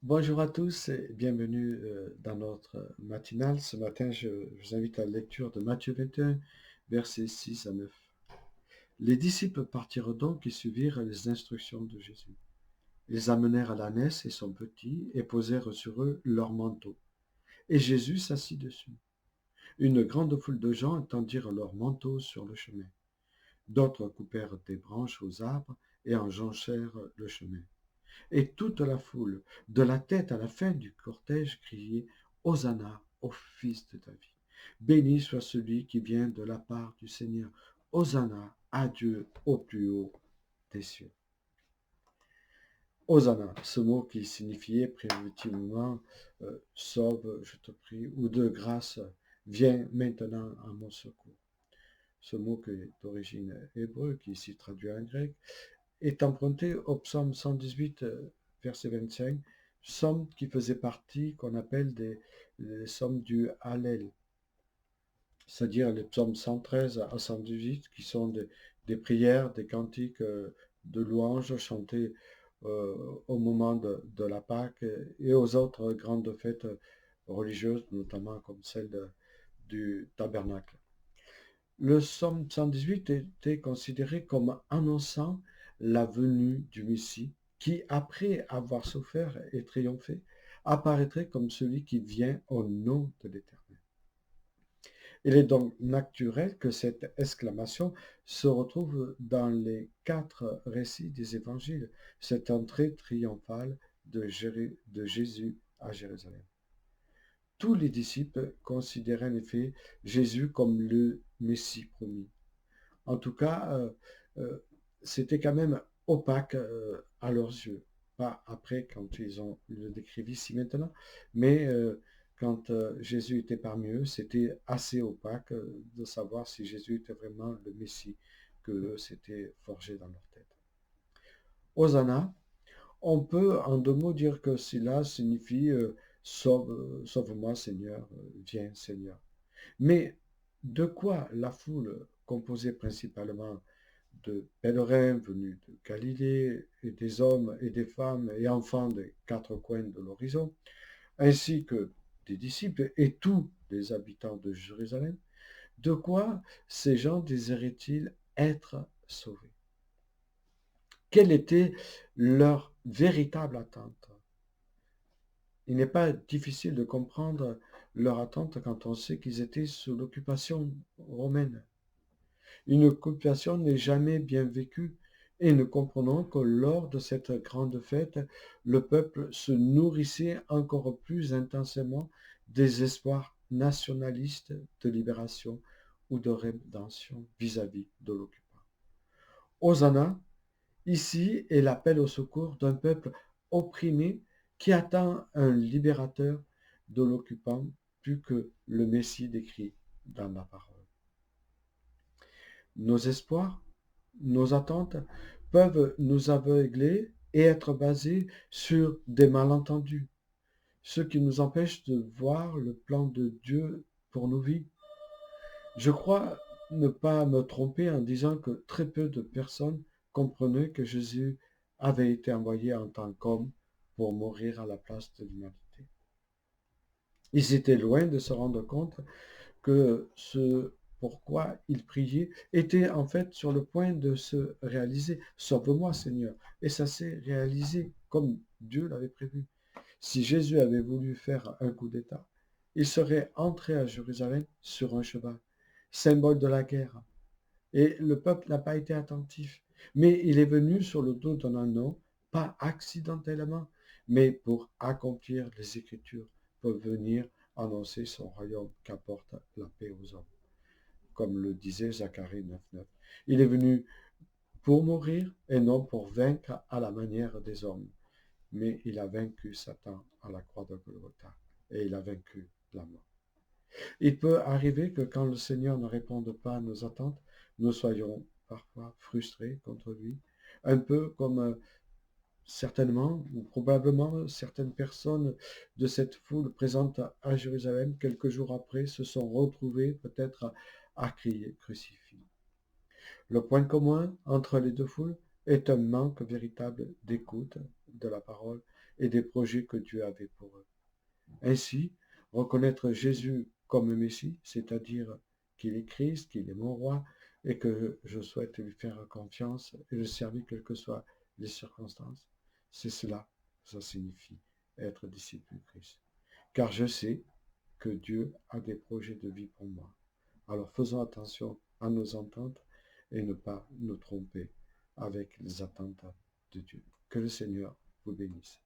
Bonjour à tous et bienvenue dans notre matinale. Ce matin, je vous invite à la lecture de Matthieu 21, versets 6 à 9. Les disciples partirent donc et suivirent les instructions de Jésus. Ils amenèrent à l'ânesse et son petit et posèrent sur eux leurs manteaux. Et Jésus s'assit dessus. Une grande foule de gens étendirent leurs manteaux sur le chemin. D'autres coupèrent des branches aux arbres et en jonchèrent le chemin. Et toute la foule, de la tête à la fin du cortège, criait Hosanna au Fils de David. Béni soit celui qui vient de la part du Seigneur. Hosanna à Dieu au plus haut des cieux. Hosanna, ce mot qui signifiait primitivement sauve, je te prie, ou de grâce, viens maintenant à mon secours. Ce mot qui est d'origine hébreu, qui est ici traduit en grec, est emprunté au psaume 118, verset 25, psaume qui faisait partie, qu'on appelle les psaumes du Hallel, c'est-à-dire les psaumes 113 à 118, qui sont des prières, des cantiques de louanges chantés au moment de la Pâque et aux autres grandes fêtes religieuses, notamment comme celle du tabernacle. Le psaume 118 était considéré comme annonçant la venue du Messie, qui, après avoir souffert et triomphé, apparaîtrait comme celui qui vient au nom de l'Éternel. Il est donc naturel que cette exclamation se retrouve dans les 4 récits des évangiles, cette entrée triomphale de Jésus à Jérusalem. Tous les disciples considéraient en effet Jésus comme le Messie promis. En tout cas, euh, c'était quand même opaque à leurs yeux. Pas après, quand ils ont le décrivent ici maintenant, mais quand Jésus était parmi eux, c'était assez opaque de savoir si Jésus était vraiment le Messie que s'était forgé dans leur tête. Hosanna, on peut en 2 mots dire que cela signifie sauve-moi Seigneur, viens Seigneur. Mais de quoi la foule, composée principalement de pèlerins venus de Galilée, et des hommes et des femmes et enfants des 4 coins de l'horizon, ainsi que des disciples et tous les habitants de Jérusalem, de quoi ces gens désiraient-ils être sauvés? Quelle était leur véritable attente? Il n'est pas difficile de comprendre leur attente quand on sait qu'ils étaient sous l'occupation romaine. Une occupation n'est jamais bien vécue et nous comprenons que lors de cette grande fête, le peuple se nourrissait encore plus intensément des espoirs nationalistes de libération ou de rédemption vis-à-vis de l'occupant. Hosanna, ici, est l'appel au secours d'un peuple opprimé qui attend un libérateur de l'occupant plus que le Messie décrit dans la parole. Nos espoirs, nos attentes peuvent nous aveugler et être basés sur des malentendus, ce qui nous empêche de voir le plan de Dieu pour nos vies. Je crois ne pas me tromper en disant que très peu de personnes comprenaient que Jésus avait été envoyé en tant qu'homme pour mourir à la place de l'humanité. Ils étaient loin de se rendre compte que ce pourquoi il priait était en fait sur le point de se réaliser. Sauve-moi Seigneur. Et ça s'est réalisé comme Dieu l'avait prévu. Si Jésus avait voulu faire un coup d'État, il serait entré à Jérusalem sur un cheval, symbole de la guerre. Et le peuple n'a pas été attentif. Mais il est venu sur le dos d'un anneau, pas accidentellement, mais pour accomplir les Écritures, pour venir annoncer son royaume qu'apporte la paix aux hommes, comme le disait Zacharie 9.9. Il est venu pour mourir et non pour vaincre à la manière des hommes. Mais il a vaincu Satan à la croix de Golgotha et il a vaincu la mort. Il peut arriver que quand le Seigneur ne réponde pas à nos attentes, nous soyons parfois frustrés contre lui, un peu comme certainement ou probablement certaines personnes de cette foule présente à Jérusalem quelques jours après se sont retrouvées peut-être à crier crucifix. Le point commun entre les deux foules est un manque véritable d'écoute de la parole et des projets que Dieu avait pour eux. Ainsi, reconnaître Jésus comme Messie, c'est-à-dire qu'il est Christ, qu'il est mon roi, et que je souhaite lui faire confiance et le servir quelles que soient les circonstances, c'est cela, ça signifie être disciple de Christ. Car je sais que Dieu a des projets de vie pour moi. Alors faisons attention à nos ententes et ne pas nous tromper avec les attentes de Dieu. Que le Seigneur vous bénisse.